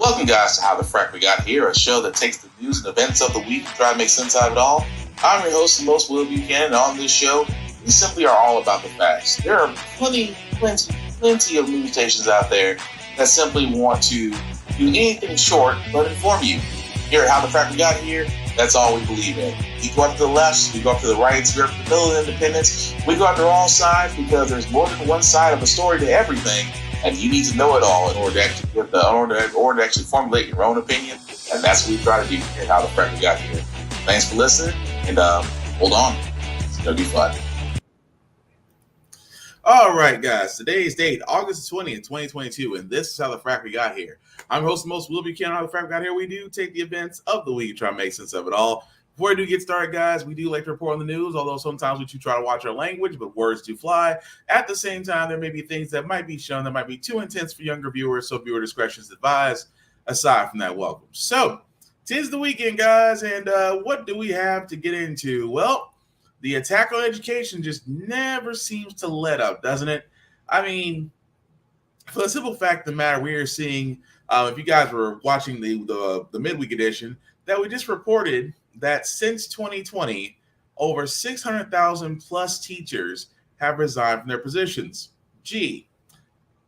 Welcome, guys, to How the Frack We Got Here, a show that takes the news and events of the week and try to make sense out of it all. I'm your host, the most Will Buchanan, and on this show, we simply are all about the facts. There are plenty of news stations out there that simply want to do anything short but inform you. Here at How the Frack We Got Here, that's all we believe in. We go up to the left, we go up to the right, we go up to the middle of independence, we go after all sides because there's more than one side of a story to everything. And you need to know it all in order to actually formulate your own opinion. And that's what we try to do here at How the Frack We Got Here. Thanks for listening, and hold on. It's going to be fun. All right, guys. Today's date, August 20th, 2022, and this is How the Frack We Got Here. I'm host most Will Buchanan. How the Frack We Got Here. We do take the events of the week and try to make sense of it all. Before we do get started, guys, we do like to report on the news, although sometimes we do try to watch our language, but words do fly. At the same time, there may be things that might be shown that might be too intense for younger viewers, so viewer discretion is advised. Aside from that, welcome. So, 'tis the weekend, guys, and what do we have to get into? Well, the attack on education just never seems to let up, doesn't it? I mean, for the simple fact of the matter, we are seeing, if you guys were watching the midweek edition, that we just reported that since 2020, over 600,000 plus teachers have resigned from their positions. Gee,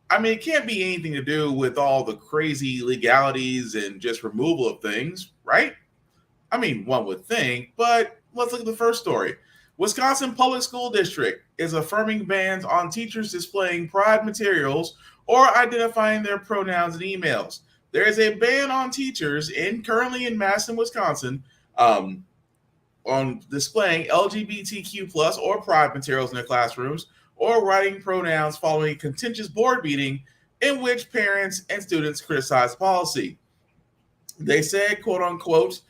I mean, it can't be anything to do with all the crazy legalities and just removal of things, right? I mean, one would think, but let's look at the first story. Wisconsin Public School District is affirming bans on teachers displaying pride materials or identifying their pronouns in emails. There is a ban on teachers currently in Madison, Wisconsin, on displaying LGBTQ plus or pride materials in their classrooms or writing pronouns following a contentious board meeting in which parents and students criticized the policy. They said, quote unquote,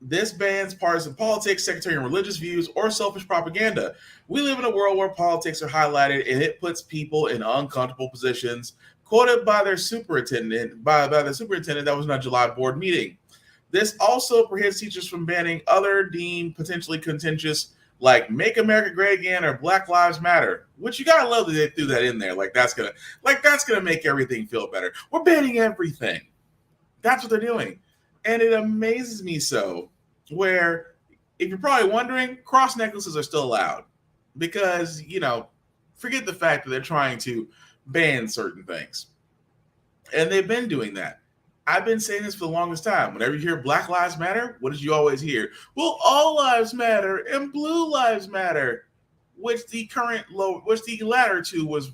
this bans partisan politics, sectarian religious views, or selfish propaganda. We live in a world where politics are highlighted and it puts people in uncomfortable positions, quoted by their superintendent, by the superintendent that was in a July board meeting. This also prohibits teachers from banning other deemed potentially contentious, like "Make America Great Again" or "Black Lives Matter," which you gotta love that they threw that in there. That's gonna make everything feel better. We're banning everything. That's what they're doing, and it amazes me so. Where, if you're probably wondering, cross necklaces are still allowed because forget the fact that they're trying to ban certain things, and they've been doing that. I've been saying this for the longest time. Whenever you hear Black Lives Matter, what did you always hear? Well, all lives matter and blue lives matter, which the latter two was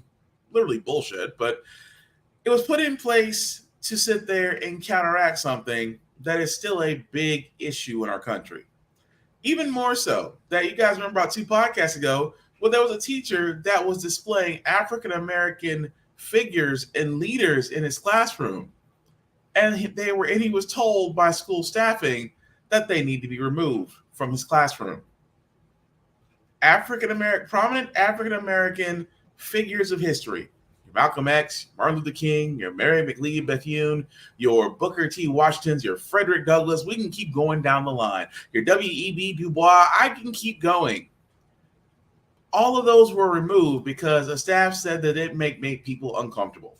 literally bullshit, but it was put in place to sit there and counteract something that is still a big issue in our country. Even more so that you guys remember about 2 podcasts ago, where there was a teacher that was displaying African-American figures and leaders in his classroom. And he was told by school staffing that they need to be removed from his classroom. Prominent African-American figures of history. Your Malcolm X, Martin Luther King, your Mary McLeod Bethune, your Booker T. Washingtons, your Frederick Douglass. We can keep going down the line. Your W.E.B. Du Bois. I can keep going. All of those were removed because the staff said that it make people uncomfortable.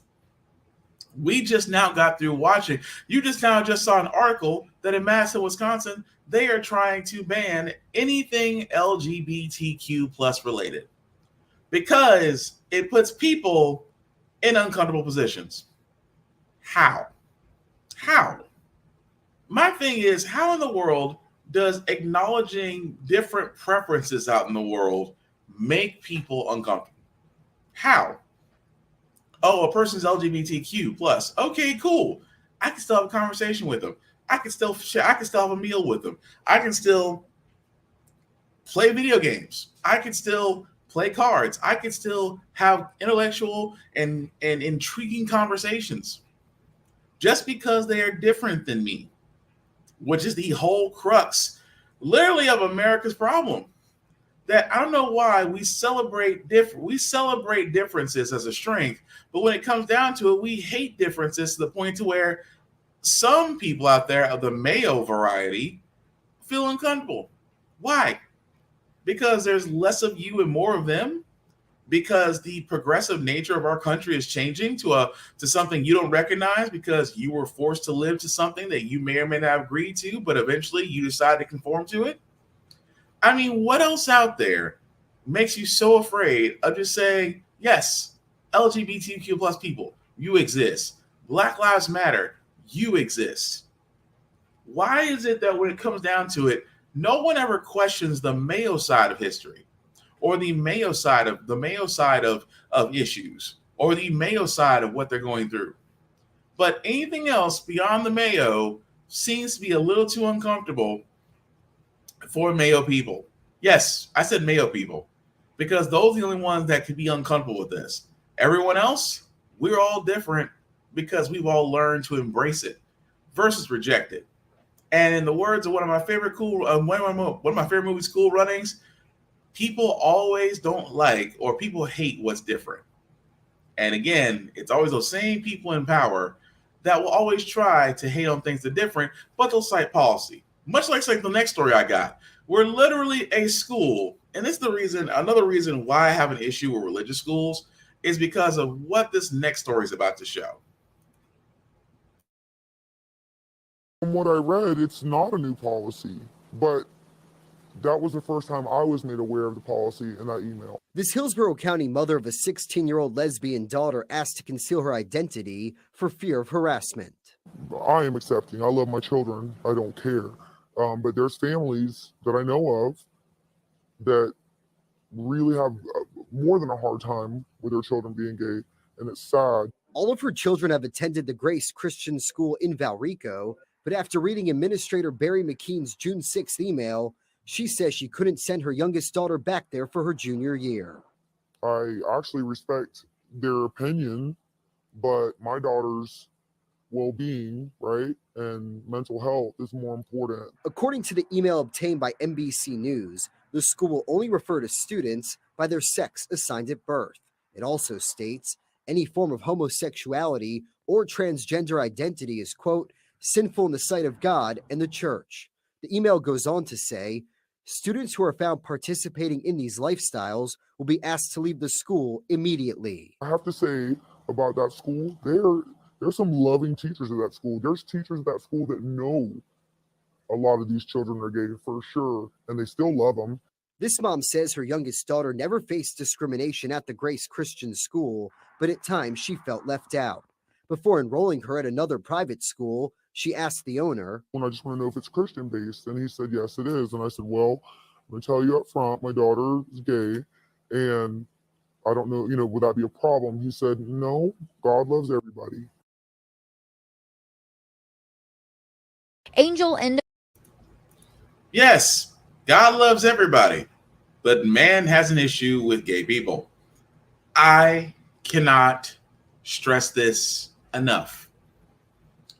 We just now got through watching. You just saw an article that in Madison, Wisconsin, they are trying to ban anything LGBTQ plus related because it puts people in uncomfortable positions. How? My thing is, how in the world does acknowledging different preferences out in the world make people uncomfortable? How? Oh, a person's LGBTQ plus. Okay, cool. I can still have a conversation with them. I can still have a meal with them. I can still play video games. I can still play cards. I can still have intellectual and intriguing conversations. Just because they are different than me, which is the whole crux, literally, of America's problem. That I don't know why we celebrate differences as a strength, but when it comes down to it, we hate differences to the point to where some people out there of the Mayo variety feel uncomfortable. Why? Because there's less of you and more of them? because the progressive nature of our country is changing to something you don't recognize because you were forced to live to something that you may or may not have agreed to, but eventually you decide to conform to it. I mean, what else out there makes you so afraid of just saying, yes, LGBTQ plus people, you exist. Black Lives Matter, you exist. Why is it that when it comes down to it, no one ever questions the Mayo side of history, or the Mayo side of issues, or the Mayo side of what they're going through? But anything else beyond the Mayo seems to be a little too uncomfortable for Mayo people. Yes, I said Mayo people, because those are the only ones that could be uncomfortable with this. Everyone else, we're all different because we've all learned to embrace it versus reject it. And in the words of one of my favorite one of my favorite movies, Cool Runnings, people always don't like or people hate what's different. And again, it's always those same people in power that will always try to hate on things that are different, but they'll cite policy. Much like the next story I got. We're literally a school, and this is another reason why I have an issue with religious schools is because of what this next story is about to show. From what I read, it's not a new policy, but that was the first time I was made aware of the policy in that email. This Hillsborough County mother of a 16-year-old lesbian daughter asked to conceal her identity for fear of harassment. I am accepting. I love my children. I don't care. But there's families that I know of that really have more than a hard time with their children being gay, and it's sad. All of her children have attended the Grace Christian School in Valrico, but after reading Administrator Barry McKean's June 6th email, she says she couldn't send her youngest daughter back there for her junior year. I actually respect their opinion, but my daughter's well-being, right, and mental health is more important. According to the email obtained by NBC News, the school will only refer to students by their sex assigned at birth. It also states any form of homosexuality or transgender identity is, quote, sinful in the sight of God and the church. The email goes on to say, students who are found participating in these lifestyles will be asked to leave the school immediately. I have to say about that school, there's some loving teachers at that school. There's teachers at that school that know a lot of these children are gay for sure, and they still love them. This mom says her youngest daughter never faced discrimination at the Grace Christian School, but at times she felt left out. Before enrolling her at another private school, she asked the owner, "I just want to know if it's Christian based," and he said, "Yes, it is." And I said, "Well, I'm going to tell you up front, my daughter is gay, and I don't know, would that be a problem?" He said, "No, God loves everybody." Angel and Yes, God loves everybody, but man has an issue with gay people. I cannot stress this enough.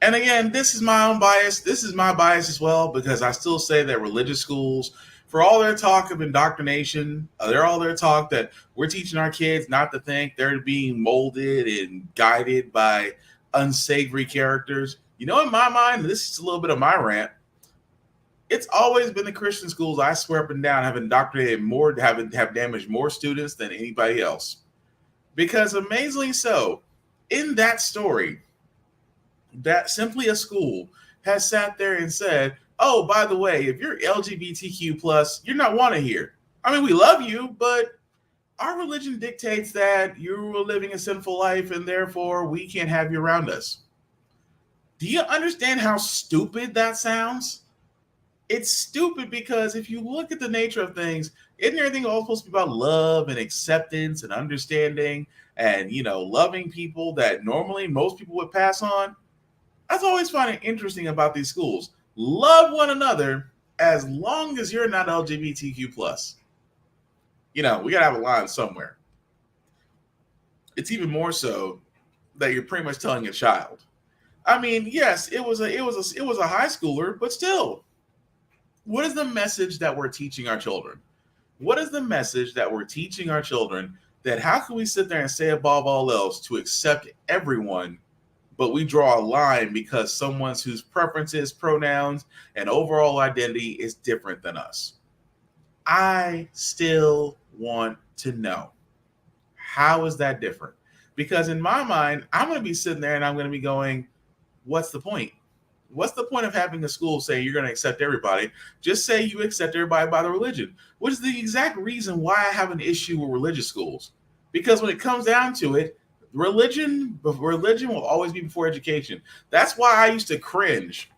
And again, this is my own bias. This is my bias as well, because I still say that religious schools, for all their talk of indoctrination, they're all their talk that we're teaching our kids not to think they're being molded and guided by unsavory characters. In my mind, this is a little bit of my rant. It's always been the Christian schools, I swear up and down, have indoctrinated more, have damaged more students than anybody else. Because amazingly so, in that story, that simply a school has sat there and said, oh, by the way, if you're LGBTQ plus, you're not wanted here. I mean, we love you, but our religion dictates that you're living a sinful life and therefore we can't have you around us. Do you understand how stupid that sounds? It's stupid because if you look at the nature of things, isn't everything all supposed to be about love and acceptance and understanding and, loving people that normally most people would pass on? That's always find it interesting about these schools. Love one another as long as you're not LGBTQ plus. We gotta have a line somewhere. It's even more so that you're pretty much telling a child. I mean, yes, it was a high schooler, but still, what is the message that we're teaching our children? What is the message that we're teaching our children that how can we sit there and say above all else to accept everyone, but we draw a line because someone whose preferences, pronouns, and overall identity is different than us? I still want to know. How is that different? Because in my mind, I'm going to be sitting there and I'm going to be going, what's the point? What's the point of having a school say you're going to accept everybody? Just say you accept everybody by the religion, which is the exact reason why I have an issue with religious schools. Because when it comes down to it, religion will always be before education. That's why I used to cringe.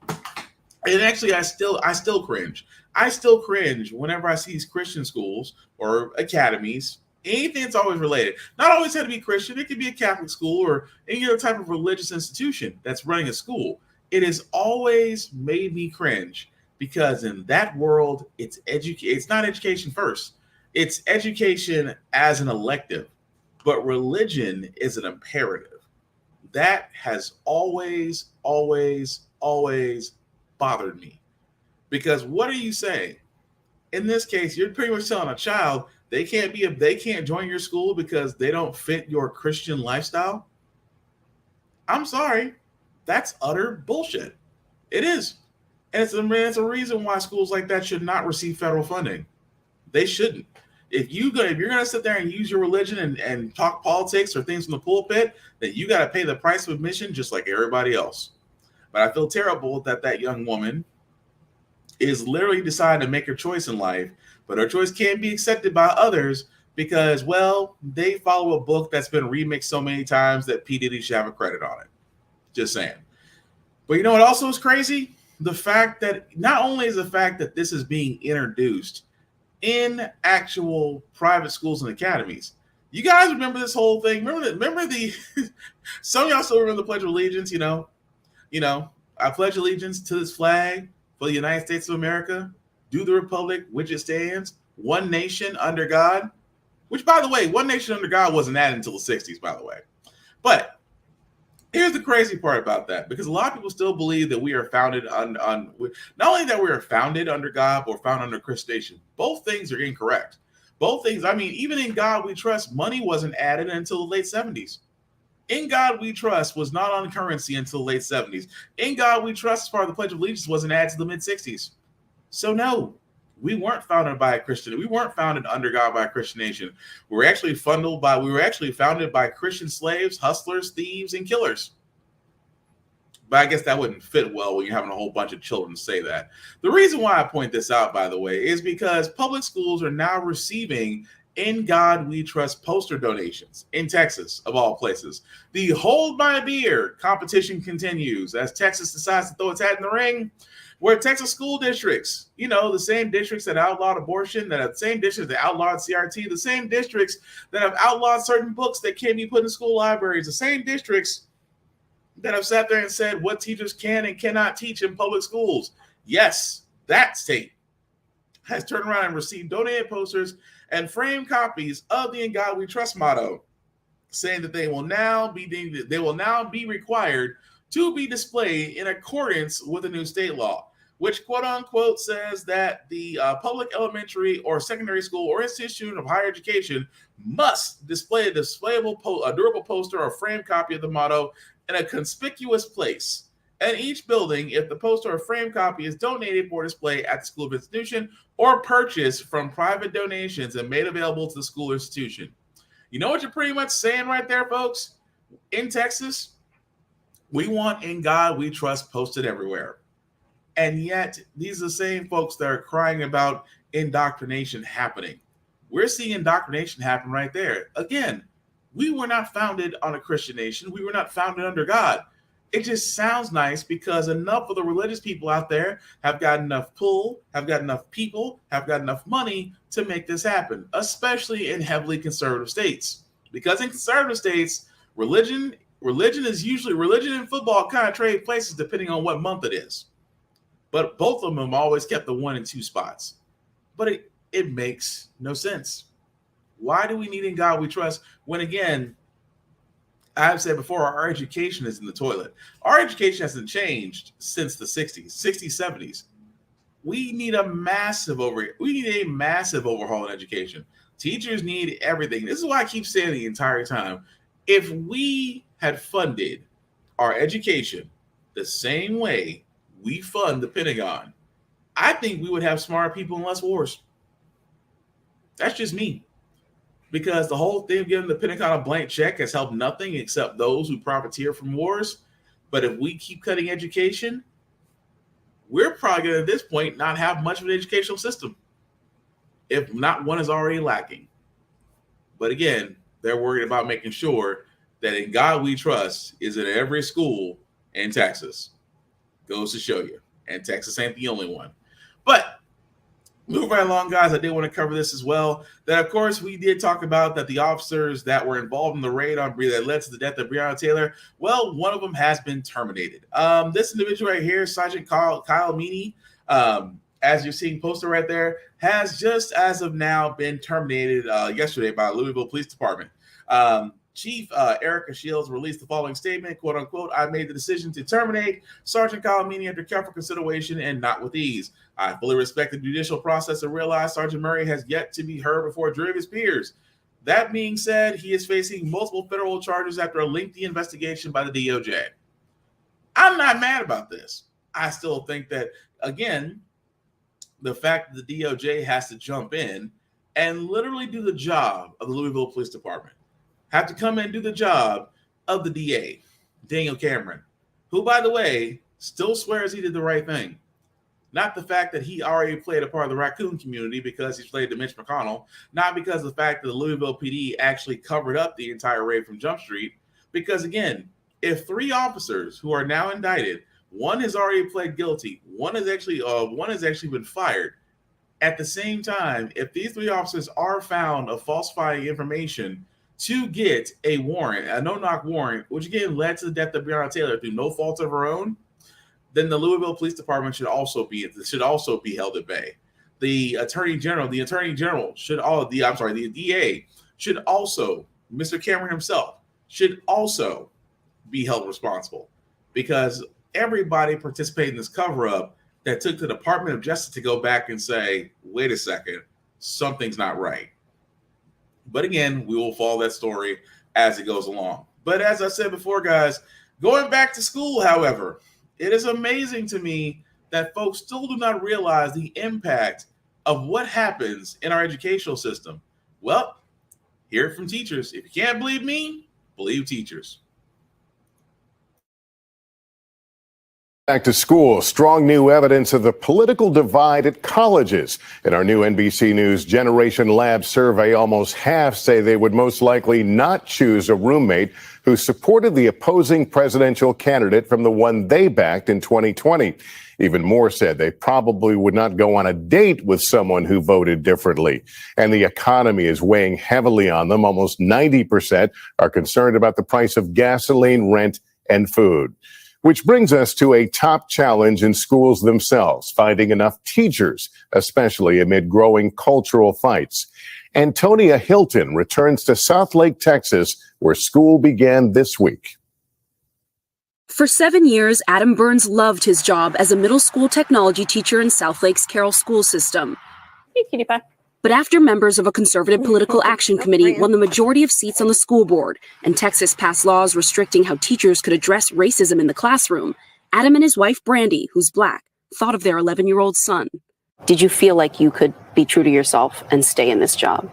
And actually, I still cringe. I still cringe whenever I see these Christian schools or academies, anything that's always related. Not always have to be Christian. It could be a Catholic school or any other type of religious institution that's running a school. It has always made me cringe because in that world, it's not education first. It's education as an elective, but religion is an imperative. That has always, always, always bothered me. Because what are you saying? In this case, you're pretty much telling a child they can't join your school because they don't fit your Christian lifestyle. I'm sorry. That's utter bullshit. It is. And it's a reason why schools like that should not receive federal funding. They shouldn't. If you're gonna sit there and use your religion and talk politics or things from the pulpit, then you got to pay the price of admission just like everybody else. But I feel terrible that young woman is literally deciding to make her choice in life, but her choice can't be accepted by others because, well, they follow a book that's been remixed so many times that P. Diddy should have a credit on it. Just saying. But you know what also is crazy? The fact that not only is the fact that this is being introduced in actual private schools and academies. You guys remember this whole thing? Remember the some of y'all still remember the Pledge of Allegiance, you know, I pledge allegiance to this flag for the United States of America, to the republic which it stands, one nation under God, which, by the way, one nation under God wasn't added until the 60s, by the way. But here's the crazy part about that, because a lot of people still believe that we are founded on not only that we are founded under God or founded under Christian nation. Both things are incorrect. Both things, I mean, even in God we trust, money wasn't added until the late 70s. In God we trust was not on currency until the late 70s. In God we trust, as far as the Pledge of Allegiance, wasn't added to the mid 60s. So no, we weren't founded by a Christian. We weren't founded under God by a Christian nation. We were actually founded by Christian slaves, hustlers, thieves, and killers. But I guess that wouldn't fit well when you're having a whole bunch of children say that. The reason why I point this out, by the way, is because public schools are now receiving In God We Trust poster donations in Texas, of all places. The Hold My Beer competition continues as Texas decides to throw its hat in the ring, where Texas school districts, the same districts that outlawed abortion, the same districts that outlawed CRT, the same districts that have outlawed certain books that can't be put in school libraries, the same districts that have sat there and said what teachers can and cannot teach in public schools. Yes, that state has turned around and received donated posters and framed copies of the In God We Trust motto, saying that they will now be required to be displayed in accordance with a new state law, which quote unquote says that the public elementary or secondary school or institution of higher education must display a durable poster or framed copy of the motto in a conspicuous place. And each building, if the poster or frame copy is donated for display at the school of institution or purchased from private donations and made available to the school or institution. You know what you're pretty much saying right there, folks? In Texas, we want In God We Trust posted everywhere. And yet, these are the same folks that are crying about indoctrination happening. We're seeing indoctrination happen right there. Again, we were not founded on a Christian nation. We were not founded under God. It just sounds nice because enough of the religious people out there have got enough pull, have got enough people, have got enough money to make this happen, especially in heavily conservative states. Because in conservative states, religion and football kind of trade places depending on what month it is. But both of them always kept the 1 and 2 spots. But it makes no sense. Why do we need In God We Trust when, again, I've said before, our education is in the toilet. Our education hasn't changed since the 60s, 70s. We need a massive overhaul in education. Teachers need everything. This is why I keep saying the entire time. If we had funded our education the same way we fund the Pentagon, I think we would have smarter people and less wars. That's just me. because the whole thing of giving the Pentagon a blank check has helped nothing except those who profiteer from wars. But if we keep cutting education, we're probably going to, at this point, not have much of an educational system, if not one is already lacking. But again, they're worried about making sure that in God we trust is in every school in Texas. Goes to show you. And Texas ain't the only one. But moving right along, guys, I did want to cover this as well. That, of course, we did talk about that the officers that were involved in the raid on that led to the death of Breonna Taylor, well, one of them has been terminated. This individual right here, Sergeant Kyle Meany, as you're seeing posted right there, has just as of now been terminated yesterday by Louisville Police Department. Chief Erica Shields released the following statement, quote unquote, "I made the decision to terminate Sergeant Kyle Meany after careful consideration and not with ease. I fully respect the judicial process and realize Sergeant Murray has yet to be heard before a jury of his peers. That being said, he is facing multiple federal charges after a lengthy investigation by the DOJ." I'm not mad about this. I still think that, again, the fact that the DOJ has to jump in and literally do the job of the Louisville Police Department, have to come in and do the job of the DA, Daniel Cameron, who, by the way, still swears he did the right thing. Not the fact that he already played a part of the raccoon community because he's played to Mitch McConnell, not because of the fact that the Louisville PD actually covered up the entire raid from Jump Street. Because, again, if 3 officers who are now indicted, one has already pled guilty, one has actually been fired. At the same time, if these 3 officers are found of falsifying information to get a warrant, a no-knock warrant, which again led to the death of Breonna Taylor through no fault of her own, then the Louisville Police Department should also be held at bay. The DA should also, Mr. Cameron himself, should also be held responsible, because everybody participating in this cover-up that took the Department of Justice to go back and say, wait a second, something's not right. But again, we will follow that story as it goes along. But as I said before, guys, going back to school, however, it is amazing to me that folks still do not realize the impact of what happens in our educational system. Well, hear it from teachers. If you can't believe me, believe teachers. Back to school, strong new evidence of the political divide at colleges. In our new NBC News Generation Lab survey, almost half say they would most likely not choose a roommate who supported the opposing presidential candidate from the one they backed in 2020. Even more said they probably would not go on a date with someone who voted differently. And the economy is weighing heavily on them. Almost 90% are concerned about the price of gasoline, rent, and food. Which brings us to a top challenge in schools themselves, finding enough teachers, especially amid growing cultural fights. Antonia Hilton returns to Southlake, Texas, where school began this week. For 7 years, Adam Burns loved his job as a middle school technology teacher in Southlake's Carroll school system. Hey, cutie pie. But after members of a conservative political action committee won the majority of seats on the school board, and Texas passed laws restricting how teachers could address racism in the classroom, Adam and his wife, Brandy, who's Black, thought of their 11-year-old son. Did you feel like you could be true to yourself and stay in this job?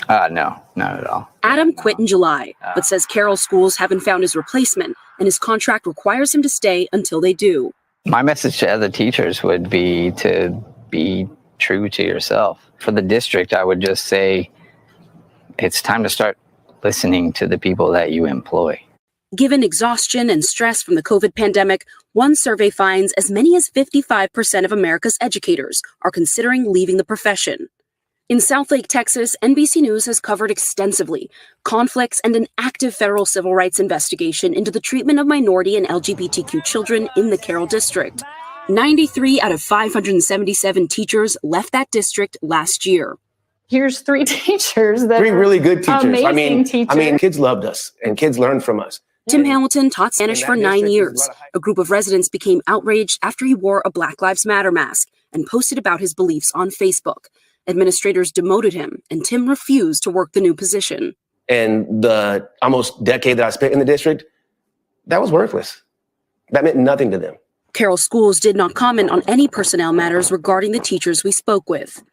No, not at all. Adam quit in July, but says Carroll schools haven't found his replacement, and his contract requires him to stay until they do. My message to other teachers would be to be true to yourself. For the district, I would just say it's time to start listening to the people that you employ. Given exhaustion and stress from the COVID pandemic, one survey finds as many as 55% of America's educators are considering leaving the profession. In Southlake, Texas, NBC News has covered extensively conflicts and an active federal civil rights investigation into the treatment of minority and LGBTQ children in the Carroll district. 93 out of 577 teachers left that district last year. Here's 3 teachers that 3 really good teachers. Amazing I mean, kids loved us and kids learned from us. Tim Hamilton taught Spanish for 9 years. A group of residents became outraged after he wore a Black Lives Matter mask and posted about his beliefs on Facebook. Administrators demoted him, and Tim refused to work the new position. And the almost decade that I spent in the district, that was worthless. That meant nothing to them. Carroll schools did not comment on any personnel matters regarding the teachers we spoke with.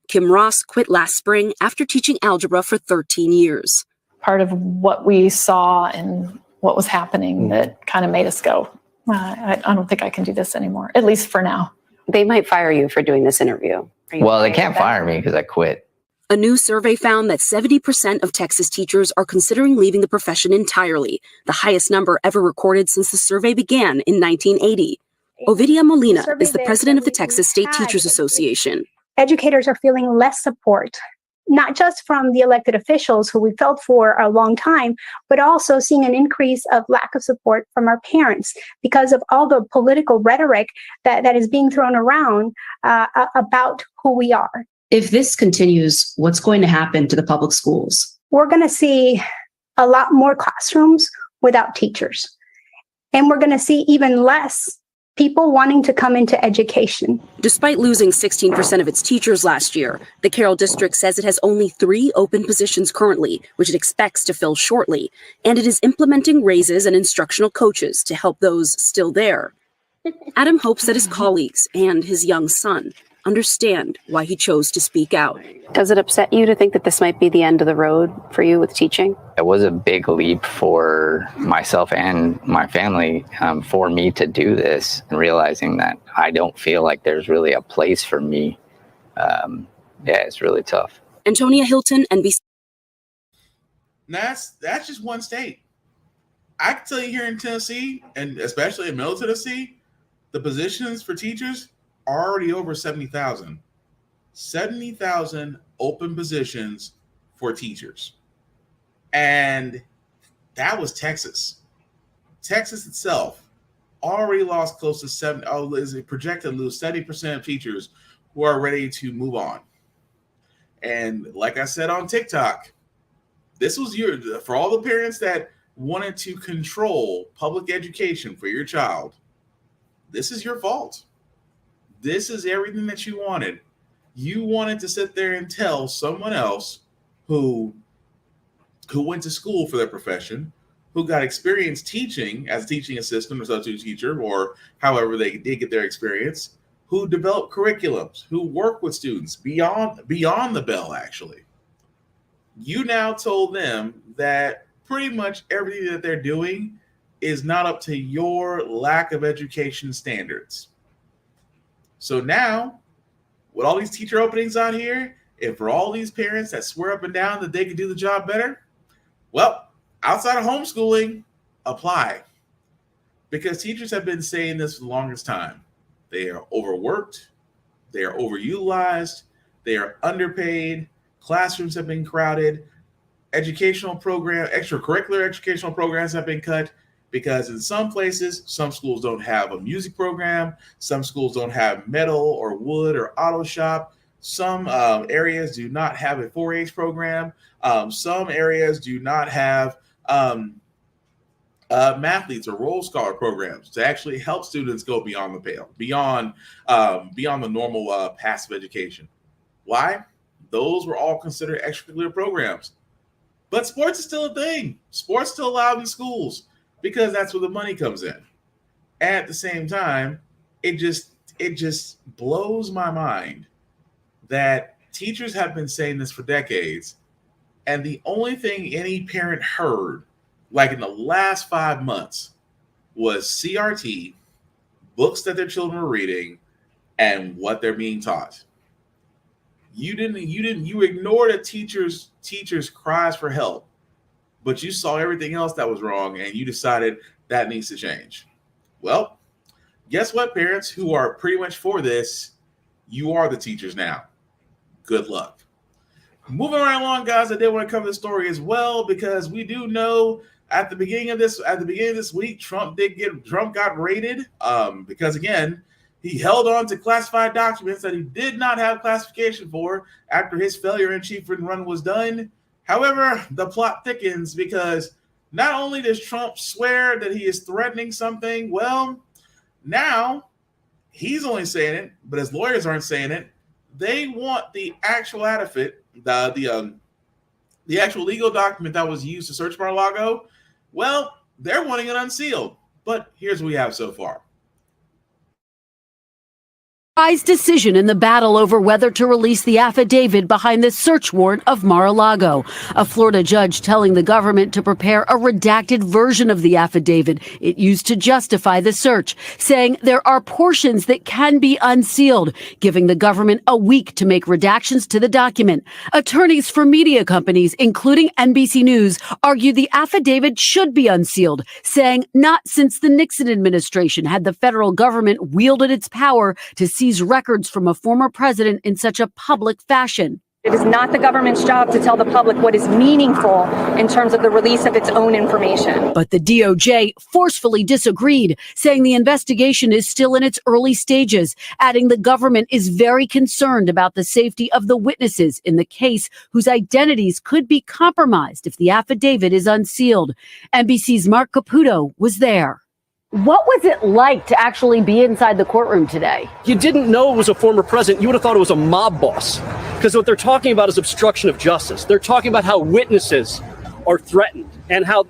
Kim Ross quit last spring after teaching algebra for 13 years. Part of what we saw and what was happening that kind of made us go, I don't think I can do this anymore, at least for now. They might fire you for doing this interview. Well, they can't fire me because I quit. A new survey found that 70% of Texas teachers are considering leaving the profession entirely, the highest number ever recorded since the survey began in 1980. Ovidia Molina is the president of the Texas State Teachers Association. Educators are feeling less support, not just from the elected officials who we felt for a long time, but also seeing an increase of lack of support from our parents because of all the political rhetoric that is being thrown around about who we are. If this continues, what's going to happen to the public schools? We're going to see a lot more classrooms without teachers. And we're going to see even less people wanting to come into education. Despite losing 16% of its teachers last year, the Carroll District says it has only 3 open positions currently, which it expects to fill shortly, and it is implementing raises and instructional coaches to help those still there. Adam hopes that his colleagues and his young son understand why he chose to speak out. Does it upset you to think that this might be the end of the road for you with teaching? It was a big leap for myself and my family for me to do this, and realizing that I don't feel like there's really a place for me. It's really tough. Antonia Hilton, NBC. That's just one state. I can tell you here in Tennessee, and especially in Middle Tennessee, the positions for teachers are already over 70,000. 70,000 open positions for teachers. And that was Texas. Texas itself already lost close to is projected to lose 70% of teachers who are ready to move on. And like I said on TikTok, this was for all the parents that wanted to control public education for your child, this is your fault. This is everything that you wanted. You wanted to sit there and tell someone else who went to school for their profession, who got experience teaching as a teaching assistant or substitute teacher, or however they did get their experience, who developed curriculums, who work with students beyond the bell, actually. You now told them that pretty much everything that they're doing is not up to your lack of education standards. So now, with all these teacher openings out here, and for all these parents that swear up and down that they can do the job better, well, outside of homeschooling, apply. Because teachers have been saying this for the longest time. They are overworked, they are overutilized, they are underpaid, classrooms have been crowded, extracurricular educational programs have been cut, because in some places, some schools don't have a music program, some schools don't have metal or wood or auto shop, some areas do not have a 4-H program, some areas do not have mathletes or roll scholar programs to actually help students go beyond the pale, beyond the normal passive education. Why? Those were all considered extracurricular programs. But sports is still a thing. Sports still allowed in schools, because that's where the money comes in. At the same time, it just blows my mind that teachers have been saying this for decades, and the only thing any parent heard, like in the last 5 months, was CRT, books that their children were reading, and what they're being taught. You ignored a teacher's cries for help, but you saw everything else that was wrong, and you decided that needs to change. Well, guess what, parents who are pretty much for this? You are the teachers now. Good luck. Moving right along, guys, I did want to cover this story as well, because we do know at the beginning of this week, Trump got raided because, again, he held on to classified documents that he did not have classification for after his failure in chief run was done. However, the plot thickens, because not only does Trump swear that he is threatening something, well, now he's only saying it, but his lawyers aren't saying it. They want the actual affidavit, the actual legal document that was used to search Mar-a-Lago. Well, they're wanting it unsealed. But here's what we have so far. Surprise decision in the battle over whether to release the affidavit behind the search warrant of Mar-a-Lago. A Florida judge telling the government to prepare a redacted version of the affidavit it used to justify the search, saying there are portions that can be unsealed, giving the government a week to make redactions to the document. Attorneys for media companies, including NBC News, argue the affidavit should be unsealed, saying not since the Nixon administration had the federal government wielded its power to seize records from a former president in such a public fashion. It is not the government's job to tell the public what is meaningful in terms of the release of its own information. But the DOJ forcefully disagreed, saying the investigation is still in its early stages, adding the government is very concerned about the safety of the witnesses in the case whose identities could be compromised if the affidavit is unsealed. NBC's Mark Caputo was there. What was it like to actually be inside the courtroom today? You didn't know it was a former president. You would have thought it was a mob boss, because what they're talking about is obstruction of justice. They're talking about how witnesses are threatened and how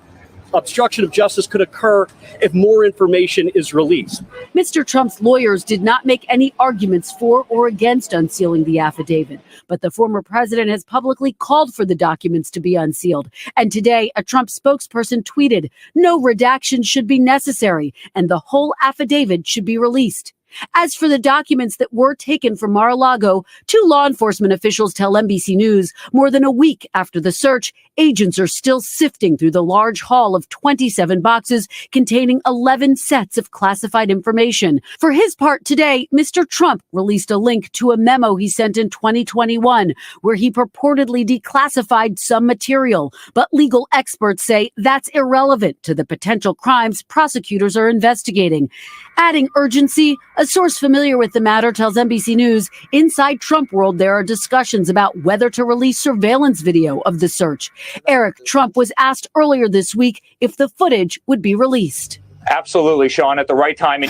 obstruction of justice could occur if more information is released. Mr. Trump's lawyers did not make any arguments for or against unsealing the affidavit, but the former president has publicly called for the documents to be unsealed. And today, a Trump spokesperson tweeted, "No redaction should be necessary, and the whole affidavit should be released." As for the documents that were taken from Mar-a-Lago, two law enforcement officials tell NBC News more than a week after the search, agents are still sifting through the large haul of 27 boxes containing 11 sets of classified information. For his part today, Mr. Trump released a link to a memo he sent in 2021 where he purportedly declassified some material. But legal experts say that's irrelevant to the potential crimes prosecutors are investigating. Adding urgency, a source familiar with the matter tells NBC News, inside Trump world, there are discussions about whether to release surveillance video of the search. Eric Trump was asked earlier this week if the footage would be released. Absolutely, Sean, at the right time.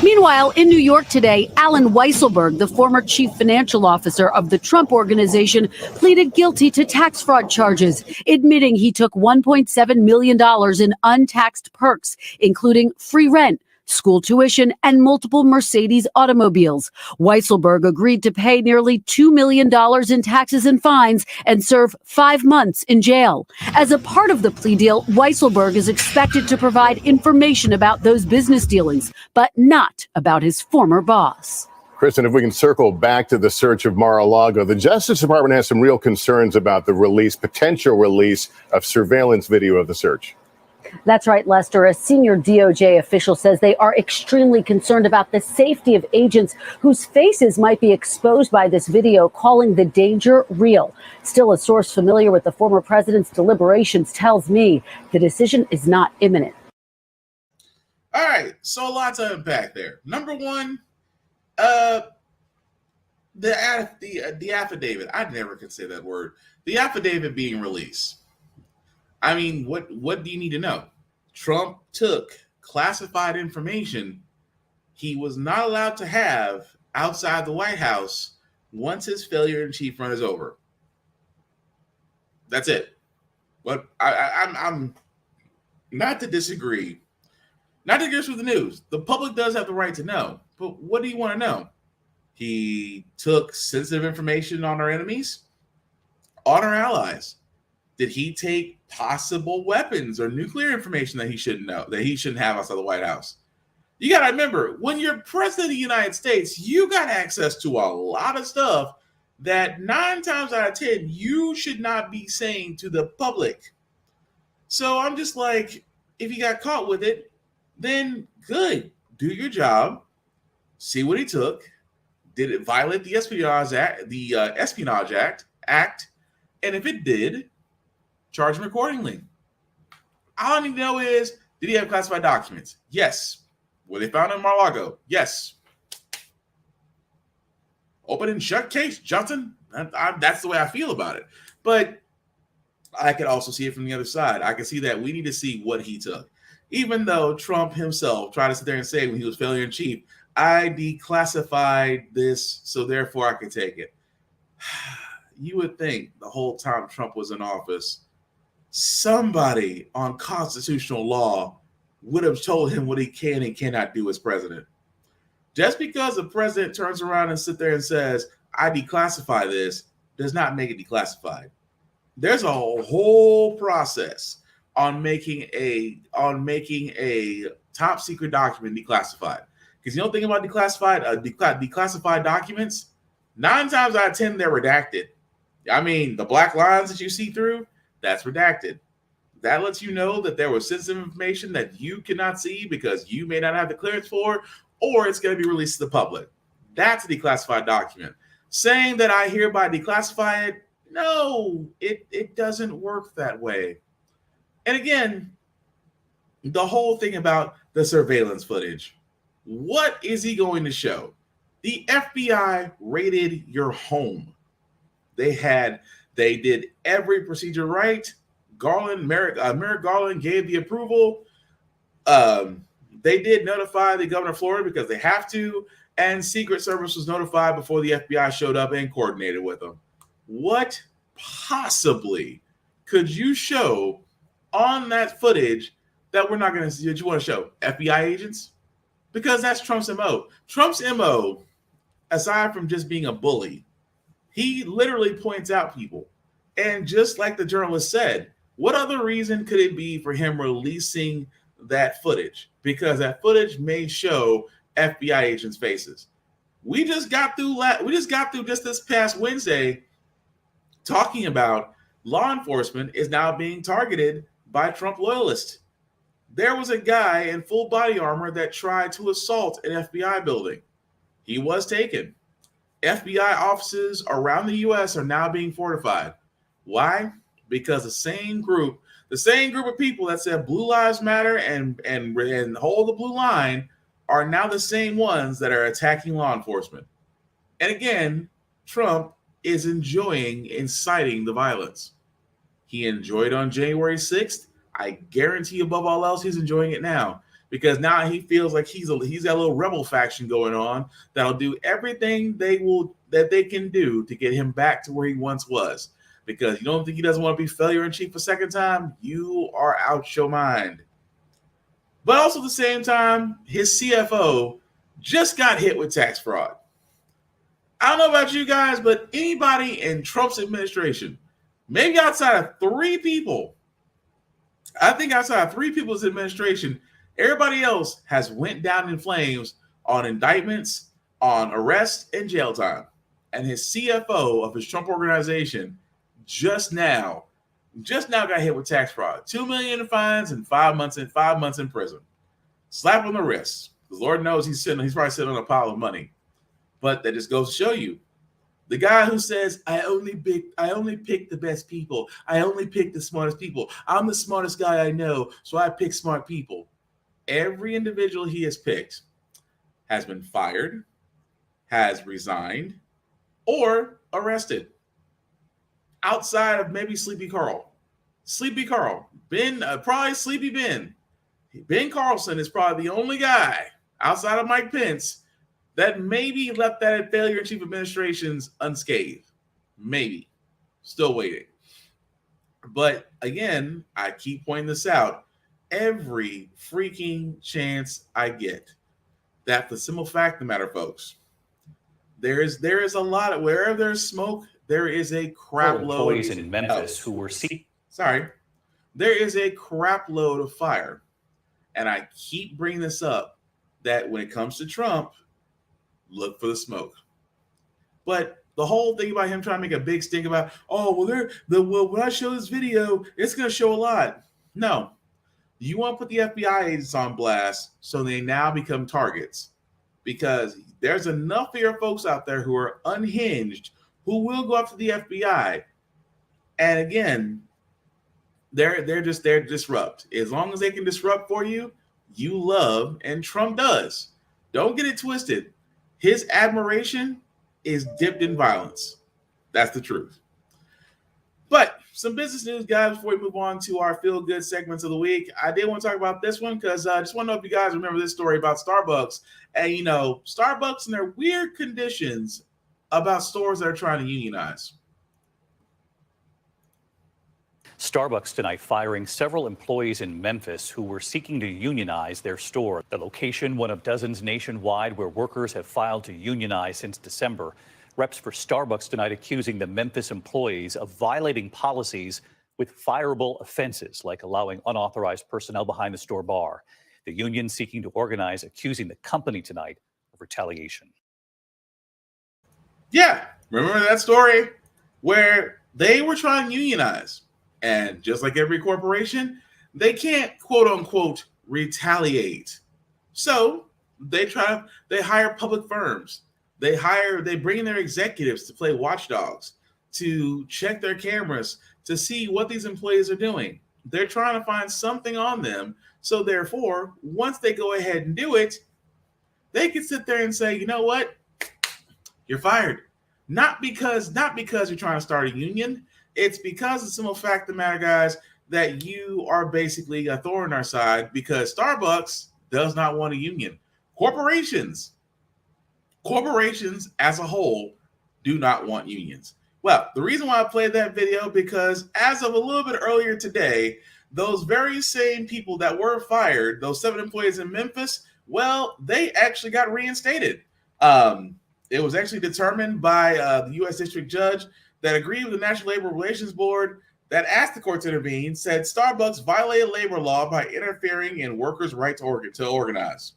Meanwhile, in New York today, Alan Weisselberg, the former chief financial officer of the Trump Organization, pleaded guilty to tax fraud charges, admitting he took $1.7 million in untaxed perks, including free rent, school tuition, and multiple Mercedes automobiles. Weisselberg agreed to pay nearly $2 million in taxes and fines and serve 5 months in jail. As a part of the plea deal, Weisselberg is expected to provide information about those business dealings, but not about his former boss. Kristen, if we can circle back to the search of Mar-a-Lago, the Justice Department has some real concerns about the potential release of surveillance video of the search. That's right, Lester. A senior DOJ official says they are extremely concerned about the safety of agents whose faces might be exposed by this video, calling the danger real. Still, a source familiar with the former president's deliberations tells me the decision is not imminent. All right, so a lot to unpack there. Number one, the affidavit. I never could say that word. The affidavit being released. I mean, what do you need to know? Trump took classified information he was not allowed to have outside the White House once his failure in chief run is over. That's it. But I'm not to disagree. Not to agree with the news. The public does have the right to know. But what do you want to know? He took sensitive information on our enemies, on our allies. Did he take possible weapons or nuclear information that he shouldn't know, that he shouldn't have outside the White House? You got to remember, when you're president of the United States, you got access to a lot of stuff that 9 times out of 10, you should not be saying to the public. So I'm just like, if he got caught with it, then good. Do your job. See what he took. Did it violate the Espionage Act? And if it did, charge him accordingly. All I need to know is, did he have classified documents? Yes. Were they found in Mar-a-Lago? Yes. Open and shut case, Johnson. That's the way I feel about it. But I could also see it from the other side. I can see that we need to see what he took. Even though Trump himself tried to sit there and say when he was failure in chief, I declassified this, so therefore I could take it. You would think the whole time Trump was in office, somebody on constitutional law would have told him what he can and cannot do as president. Just because the president turns around and sits there and says, I declassify this, does not make it declassified. There's a whole process on making a top secret document declassified. Because you don't think about declassified documents, 9 times out of 10 they're redacted. I mean, the black lines that you see through, that's redacted. That lets you know that there was sensitive information that you cannot see because you may not have the clearance for, or it's going to be released to the public. That's a declassified document. Saying that I hereby declassify it, no, it doesn't work that way. And again, the whole thing about the surveillance footage. What is he going to show? The FBI raided your home. They did every procedure right. Merrick Garland gave the approval. They did notify the governor of Florida because they have to, and Secret Service was notified before the FBI showed up and coordinated with them. What possibly could you show on that footage that we're not going to see? That you want to show FBI agents? Because that's Trump's MO. Trump's MO, aside from just being a bully, he literally points out people. And just like the journalist said, what other reason could it be for him releasing that footage? Because that footage may show FBI agents' faces. We just got through just this past Wednesday talking about law enforcement is now being targeted by Trump loyalists. There was a guy in full body armor that tried to assault an FBI building. He was taken. FBI offices around the U.S. are now being fortified. Why? Because the same group of people that said Blue Lives Matter and hold the blue line are now the same ones that are attacking law enforcement. And again, Trump is enjoying inciting the violence. He enjoyed on January 6th. I guarantee above all else, he's enjoying it now because now he feels like he's got a little rebel faction going on that'll do everything that they can do to get him back to where he once was. Because you don't think he doesn't want to be failure in chief a second time? You are out your mind. But also at the same time, his CFO just got hit with tax fraud. I don't know about you guys, but anybody in Trump's administration, maybe outside of 3 people, I think outside of 3 people's administration, everybody else has went down in flames on indictments, on arrest, and jail time. And his CFO of his Trump organization just now got hit with tax fraud. $2 million in fines and 5 months in prison. Slap on the wrist. Because Lord knows he's probably sitting on a pile of money. But that just goes to show you. The guy who says, I only pick the best people. I only pick the smartest people. I'm the smartest guy I know, so I pick smart people. Every individual he has picked has been fired, has resigned, or arrested. Outside of maybe Sleepy Carl. Probably Sleepy Ben. Ben Carlson is probably the only guy outside of Mike Pence that maybe left that failure in chief administrations unscathed. Maybe. Still waiting. But again, I keep pointing this out every freaking chance I get. That's the simple fact of the matter, folks. There is a lot of wherever there's smoke, there is a crap load. Employees in Memphis who were there is a crap load of fire. And I keep bringing this up that when it comes to Trump, look for the smoke. But the whole thing about him trying to make a big stink about, when I show this video, it's going to show a lot. No. You want to put the FBI agents on blast so they now become targets. Because there's enough of your folks out there who are unhinged who will go after the FBI. And again, they're disrupt. As long as they can disrupt for you, you love, and Trump does. Don't get it twisted. His admiration is dipped in violence. That's the truth. But some business news, guys, before we move on to our feel-good segments of the week. I did want to talk about this one because I just want to know if you guys remember this story about Starbucks. And, Starbucks and their weird conditions about stores that are trying to unionize. Starbucks tonight firing several employees in Memphis who were seeking to unionize their store. The location, one of dozens nationwide where workers have filed to unionize since December. Reps for Starbucks tonight accusing the Memphis employees of violating policies with fireable offenses, like allowing unauthorized personnel behind the store bar. The union seeking to organize, accusing the company tonight of retaliation. Yeah, remember that story where they were trying to unionize, and just like every corporation, they can't quote unquote retaliate. So they hire public firms. They bring in their executives to play watchdogs, to check their cameras, to see what these employees are doing. They're trying to find something on them. So therefore, once they go ahead and do it, they can sit there and say, you know what? You're fired. Not because you're trying to start a union. It's because of the simple fact of the matter, guys, that you are basically a thorn in our side because Starbucks does not want a union. Corporations as a whole do not want unions. Well, the reason why I played that video, because as of a little bit earlier today, those very same people that were fired, those 7 employees in Memphis, well, they actually got reinstated. It was actually determined by the U.S. District Judge that agreed with the National Labor Relations Board that asked the court to intervene, said Starbucks violated labor law by interfering in workers' right to organize.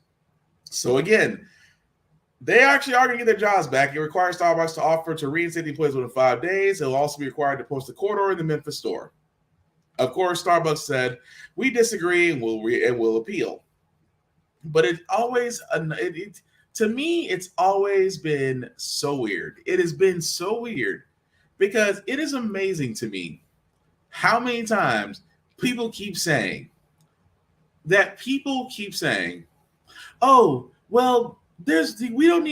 So again, they actually are going to get their jobs back. It requires Starbucks to offer to reinstate the employees within 5 days. They'll also be required to post a court order in the Memphis store. Of course, Starbucks said, we disagree and we'll appeal. But it's always, to me, it's always been so weird. It has been so weird because it is amazing to me how many times people keep saying, oh, well, you don't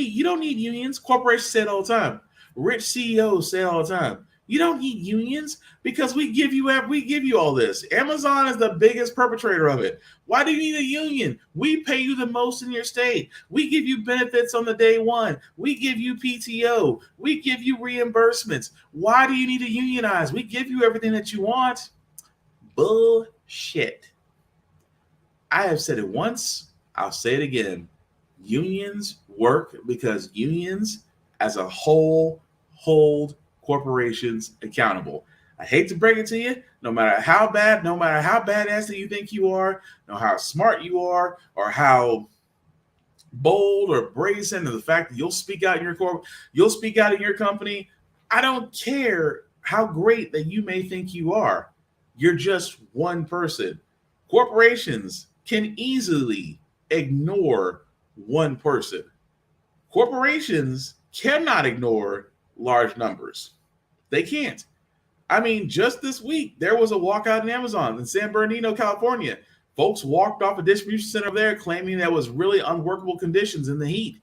need unions. Corporations say it all the time. Rich CEOs say it all the time. You don't need unions because we give you all this. Amazon is the biggest perpetrator of it. Why do you need a union? We pay you the most in your state. We give you benefits on the day one. We give you PTO. We give you reimbursements. Why do you need to unionize? We give you everything that you want. Bullshit. I have said it once. I'll say it again. Unions work because unions as a whole hold corporations accountable. I hate to break it to you, no matter how badass that you think you are, no how smart you are, or how bold or brazen, or the fact that you'll speak out in your company. I don't care how great that you may think you are. You're just one person. Corporations can easily ignore one person. Corporations cannot ignore large numbers. They can't. I mean, just this week, there was a walkout in Amazon in San Bernardino, California. Folks walked off a distribution center there claiming that was really unworkable conditions in the heat.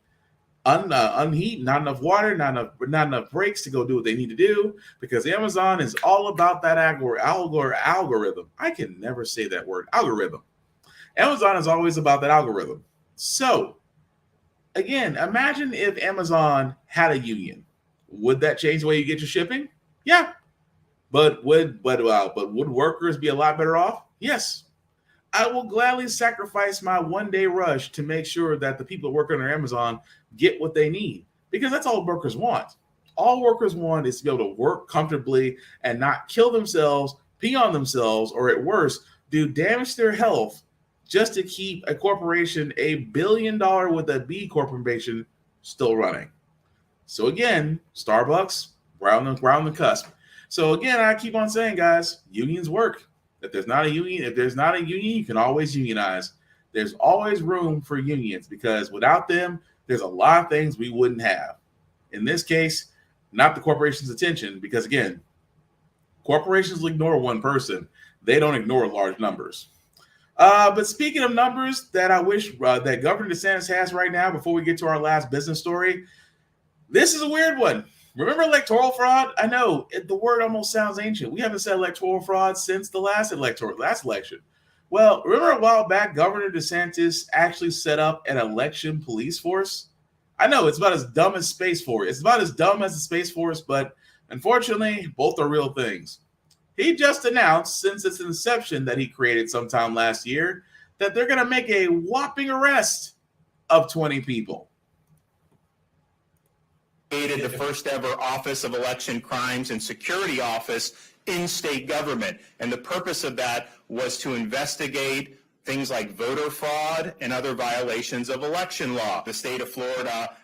Unheat, not enough water, not enough breaks to go do what they need to do, because Amazon is all about that algorithm. I can never say that word, algorithm. Amazon is always about that algorithm. So, again, imagine if Amazon had a union. Would that change the way you get your shipping? Yeah. But would workers be a lot better off? Yes. I will gladly sacrifice my one-day rush to make sure that the people that work under Amazon get what they need, because that's all workers want. All workers want is to be able to work comfortably and not kill themselves, pee on themselves, or at worst, do damage to their health just to keep a corporation, $1 billion with a B corporation, still running. So again, Starbucks, we're on the cusp. So again, I keep on saying, guys, unions work. If there's not a union, you can always unionize. There's always room for unions, because without them, there's a lot of things we wouldn't have. In this case, not the corporation's attention, because again, corporations will ignore one person. They don't ignore large numbers. But speaking of numbers that I wish that Governor DeSantis has right now, before we get to our last business story, this is a weird one. Remember electoral fraud? I know the word almost sounds ancient. We haven't said electoral fraud since the last election. Well, remember a while back, Governor DeSantis actually set up an election police force? I know it's about as dumb as Space Force. It's about as dumb as the Space Force, but unfortunately, both are real things. he just announced since its inception that he created sometime last year that they're going to make a whopping arrest of 20 people. Created the first ever Office of Election Crimes and Security Office in state government. And the purpose of that was to investigate things like voter fraud and other violations of election law. The state of Florida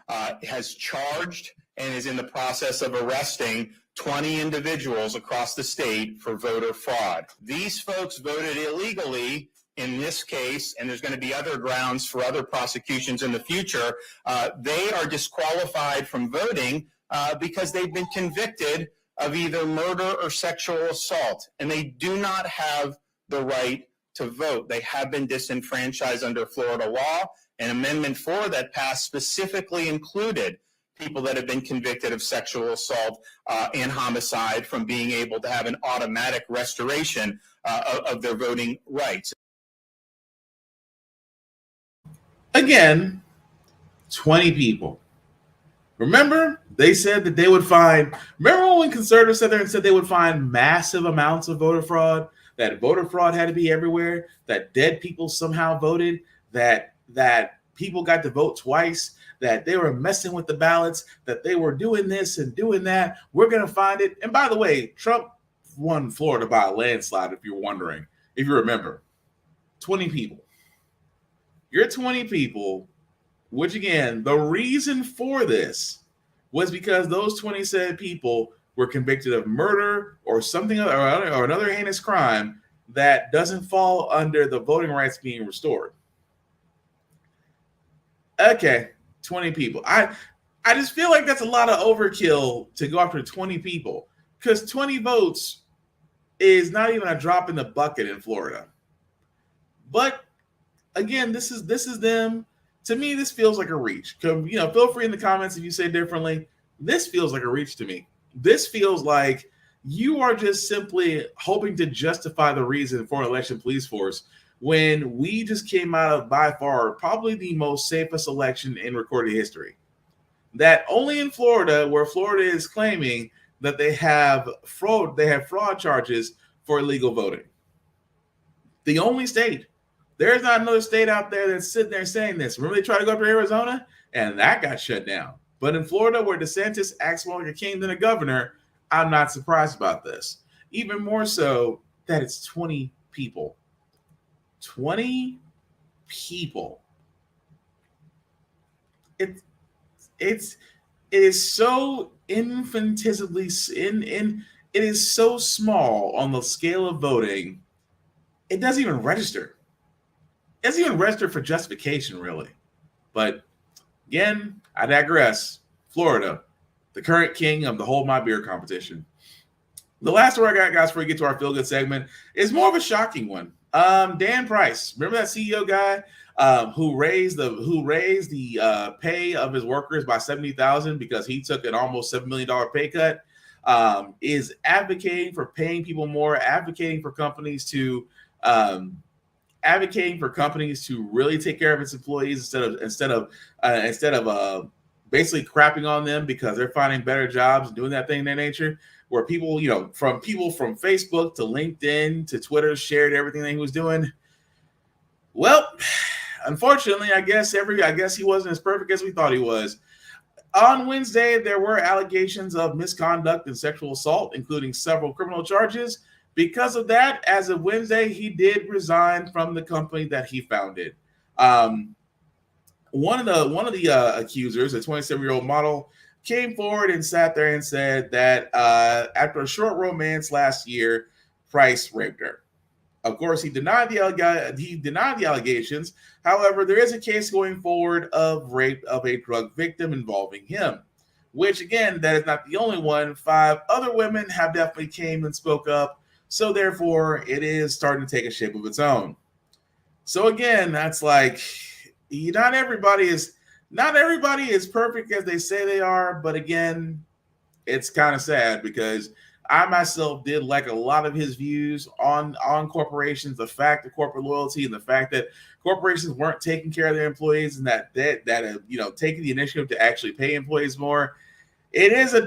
has charged and is in the process of arresting 20 individuals across the state for voter fraud. These folks voted illegally in this case, and there's going to be other grounds for other prosecutions in the future. They are disqualified from voting because they've been convicted of either murder or sexual assault, and they do not have the right to vote. They have been disenfranchised under Florida law, and Amendment 4 that passed specifically included people that have been convicted of sexual assault and homicide from being able to have an automatic restoration of their voting rights. Again, 20 people. Remember, they said that they would find, remember when conservatives sat there and said they would find massive amounts of voter fraud, that voter fraud had to be everywhere, that dead people somehow voted, that people got to vote twice, that they were messing with the ballots, that they were doing this and doing that. We're going to find it. And by the way, Trump won Florida by a landslide, if you're wondering, if you remember. 20 people. You're 20 people, which again, the reason for this was because those 27 people were convicted of murder or something or another heinous crime that doesn't fall under the voting rights being restored. Okay, 20 people. I just feel like that's a lot of overkill to go after 20 people because 20 votes is not even a drop in the bucket in Florida. But again, this is them. To me, this feels like a reach. Feel free in the comments if you say differently. This feels like a reach to me. This feels like you are just simply hoping to justify the reason for an election police force when we just came out of by far probably the most safest election in recorded history. That only in Florida, where Florida is claiming that they have fraud charges for illegal voting. The only state. There's not another state out there that's sitting there saying this. Remember, they tried to go up to Arizona, and that got shut down. But in Florida, where DeSantis acts more like a king than a governor, I'm not surprised about this. Even more so that it's 20 people. 20 people. It is so infinitesimally it is so small on the scale of voting. It doesn't even register. It doesn't even register for justification, really. But again, I digress. Florida, the current king of the Hold My Beer competition. The last one I got, guys, before we get to our feel good segment, is more of a shocking one. Dan Price, remember that CEO guy who raised the pay of his workers by $70,000 because he took an almost $7 million pay cut? Is advocating for paying people more, advocating for companies to really take care of its employees instead of basically crapping on them because they're finding better jobs and doing that thing in their nature. Where people, from Facebook to LinkedIn to Twitter shared everything that he was doing. Well, unfortunately, I guess he wasn't as perfect as we thought he was. On Wednesday, there were allegations of misconduct and sexual assault, including several criminal charges. Because of that, as of Wednesday, he did resign from the company that he founded. One of the accusers, a 27-year-old model, came forward and sat there and said that after a short romance last year, Price raped her. Of course, he denied the allegations. However, there is a case going forward of rape of a drug victim involving him, which, again, that is not the only one. 5 other women have definitely came and spoke up. So, therefore, it is starting to take a shape of its own. So, again, that's like, not everybody is perfect as they say they are, but again, it's kind of sad because I myself did like a lot of his views on corporations, the fact of corporate loyalty and the fact that corporations weren't taking care of their employees and that taking the initiative to actually pay employees more. it is a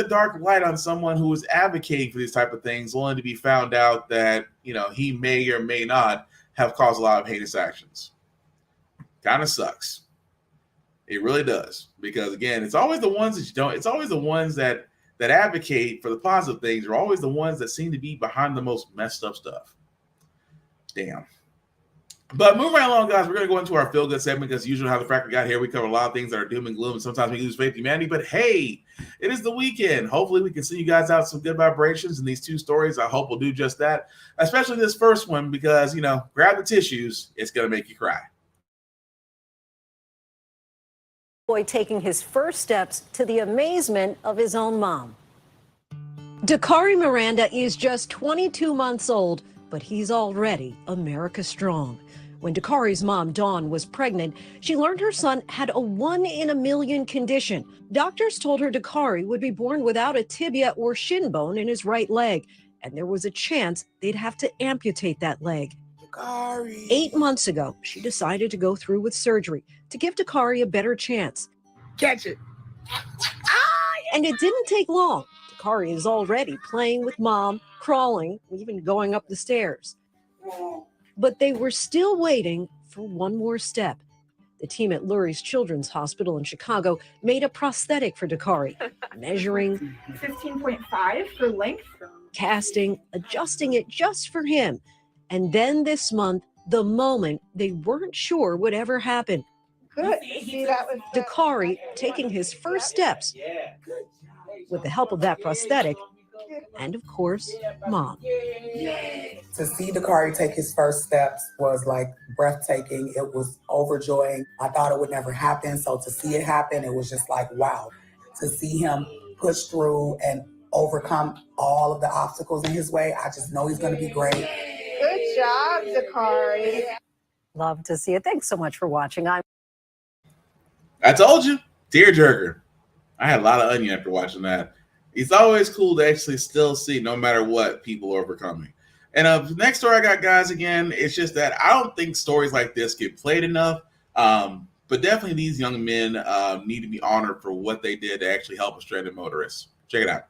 dark light on someone who is advocating for these type of things, only to be found out that, you know, he may or may not have caused a lot of heinous actions. Kind of sucks. It really does, because again, it's always the ones that you don't. It's always the ones that advocate for the positive things are always the ones that seem to be behind the most messed up stuff. Damn. But moving right along, guys, we're going to go into our feel-good segment because usually how the Frack got here, we cover a lot of things that are doom and gloom, and sometimes we lose faith in humanity. But hey, it is the weekend. Hopefully we can send you guys out some good vibrations, and these two stories, I hope will do just that, especially this first one because, you know, grab the tissues. It's going to make you cry. Boy taking his first steps to the amazement of his own mom. Dakari Miranda is just 22 months old, but he's already America strong. When Dakari's mom, Dawn, was pregnant, she learned her son had a 1 in a million condition. Doctors told her Dakari would be born without a tibia or shin bone in his right leg, and there was a chance they'd have to amputate that leg. Dakari. 8 months ago, she decided to go through with surgery to give Dakari a better chance. Catch it. And it didn't take long. Dakari is already playing with mom, crawling, even going up the stairs. But they were still waiting for one more step. The team at Lurie's Children's Hospital in Chicago made a prosthetic for Dakari, measuring 15.5 for length, casting, adjusting it just for him. And then this month, the moment they weren't sure would ever happen. Good. See, that was Dakari taking his first steps with the help of that prosthetic and, of course, mom. To see Dakari take his first steps was like breathtaking. It was overjoying. I thought it would never happen. So to see it happen, it was just like, wow. To see him push through and overcome all of the obstacles in his way, I just know he's going to be great. good job, Dakari. Love to see it. Thanks so much for watching. I told you, tearjerker. I had a lot of onion after watching that. It's always cool to actually still see, no matter what, people overcoming. And the next story I got, guys, again, it's just that I don't think stories like this get played enough. But definitely these young men need to be honored for what they did to actually help a stranded motorist. Check it out.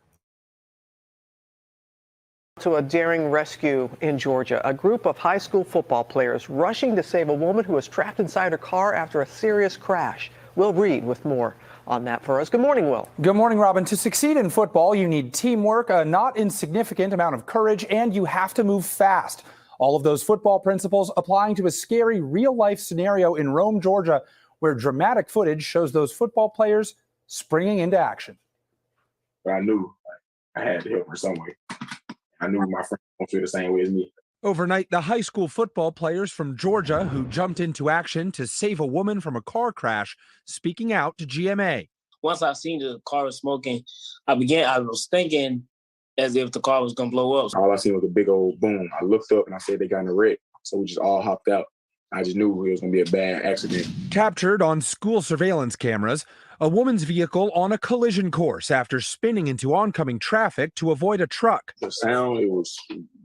To a daring rescue in Georgia, a group of high school football players rushing to save a woman who was trapped inside her car after a serious crash. Will Reed with more on that for us. Good morning, Will. Good morning, Robin. To succeed in football, you need teamwork, a not insignificant amount of courage, and you have to move fast. All of those football principles applying to a scary real-life scenario in Rome, Georgia, where dramatic footage shows those football players springing into action. I knew I had to help her some way. I knew my friends don't feel the same way as me. Overnight, the high school football players from Georgia who jumped into action to save a woman from a car crash, speaking out to GMA. Once I seen the car was smoking, I was thinking as if the car was going to blow up. All I seen was a big old boom. I looked up and I said they got in a wreck. So we just all hopped out. I just knew it was going to be a bad accident. Captured on school surveillance cameras, a woman's vehicle on a collision course after spinning into oncoming traffic to avoid a truck. The sound, it was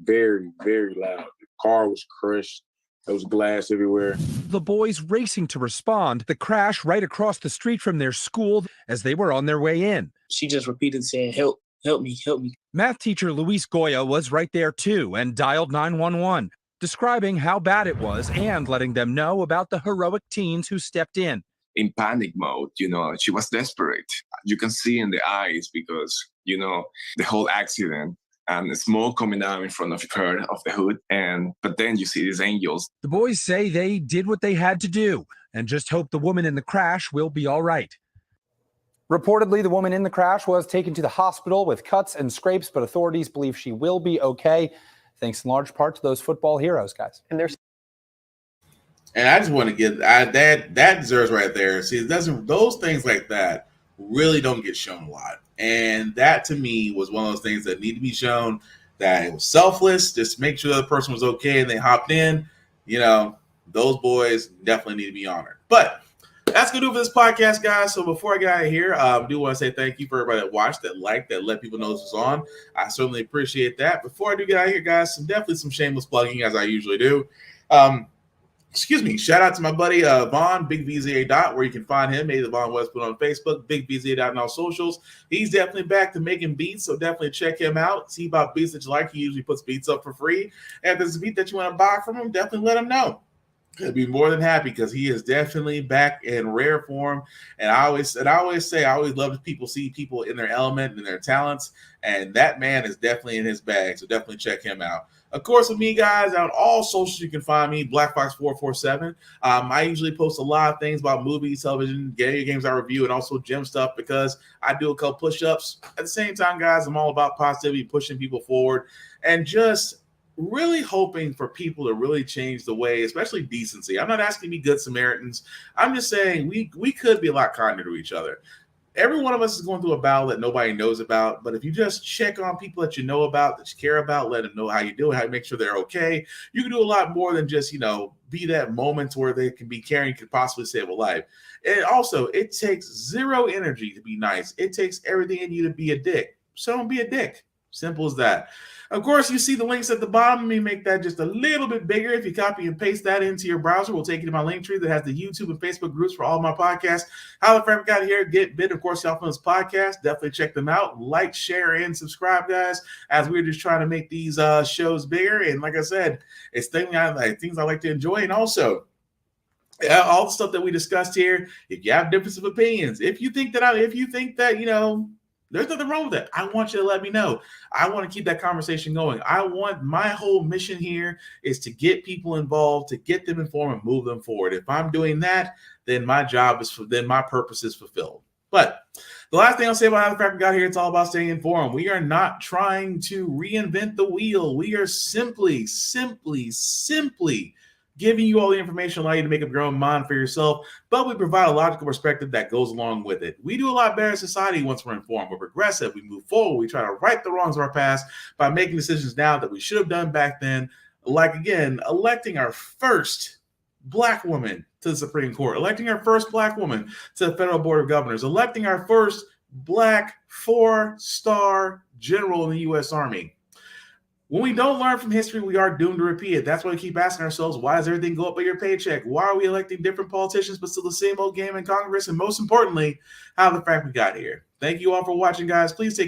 very, very loud. The car was crushed. There was glass everywhere. The boys racing to respond. The crash right across the street from their school as they were on their way in. She just repeated saying, help me, help me. Math teacher Luis Goya was right there too and dialed 911, describing how bad it was and letting them know about the heroic teens who stepped in. In panic mode, she was desperate. You can see in the eyes because, the whole accident and the smoke coming out in front of her, of the hood. But then you see these angels. The boys say they did what they had to do and just hope the woman in the crash will be all right. Reportedly, the woman in the crash was taken to the hospital with cuts and scrapes, but authorities believe she will be okay, thanks in large part to those football heroes, guys. And I just want to get that deserves right there. See, it doesn't, those things like that really don't get shown a lot. And that to me was one of those things that need to be shown, that it was selfless, just to make sure the other person was okay and they hopped in. Those boys definitely need to be honored. But that's going to do it for this podcast, guys. So before I get out of here, I do want to say thank you for everybody that watched, that liked, that let people know this was on. I certainly appreciate that. Before I do get out of here, guys, definitely some shameless plugging, as I usually do. Shout out to my buddy Vaughn, Big VZA Dot, where you can find him. Maybe Vaughn Westwood on Facebook, Big VZA Dot on all socials. He's definitely back to making beats, so definitely check him out. See about beats that you like. He usually puts beats up for free. And if there's a beat that you want to buy from him, definitely let him know. He'll be more than happy because he is definitely back in rare form. And I always say, I always love to see people in their element and their talents. And that man is definitely in his bag. So definitely check him out. Of course, with me, guys, on all socials, you can find me, Black Fox 447. I usually post a lot of things about movies, television, games I review, and also gym stuff because I do a couple push-ups. At the same time, guys, I'm all about positivity, pushing people forward, and just really hoping for people to really change the way, especially decency. I'm not asking to be good Samaritans. I'm just saying we could be a lot kinder to each other. Every one of us is going through a battle that nobody knows about, but if you just check on people that you know about, that you care about, let them know how you do it, how you make sure they're okay, you can do a lot more than just, be that moment where they can be caring, could possibly save a life. And also, it takes zero energy to be nice. It takes everything in you to be a dick. So don't be a dick. Simple as that. Of course, you see the links at the bottom. Let me make that just a little bit bigger. If you copy and paste that into your browser, we'll take you to my link tree that has the YouTube and Facebook groups for all my podcasts. How the Frack got here, get bit, of course, y'all from this podcast. Definitely check them out. Like, share, and subscribe, guys, as we're just trying to make these shows bigger. And like I said, it's things I like to enjoy. And also, all the stuff that we discussed here, if you have difference of opinions, if you think that there's nothing wrong with that, I want you to let me know. I want to keep that conversation going. My whole mission here is to get people involved, to get them informed and move them forward. If I'm doing that, then my purpose is fulfilled. But the last thing I'll say about how the Frack got here, it's all about staying informed. We are not trying to reinvent the wheel. We are simply giving you all the information allow you to make up your own mind for yourself, but we provide a logical perspective that goes along with it. We do a lot better in society once we're informed. We're progressive. We move forward. We try to right the wrongs of our past by making decisions now that we should have done back then, like, again, electing our first Black woman to the Supreme Court, electing our first Black woman to the Federal Board of Governors, electing our first Black 4-star general in the U.S. Army. When we don't learn from history, we are doomed to repeat it. That's why we keep asking ourselves, why does everything go up by your paycheck? Why are we electing different politicians but still the same old game in Congress? And most importantly, how the Frack we got here. Thank you all for watching, guys. Please take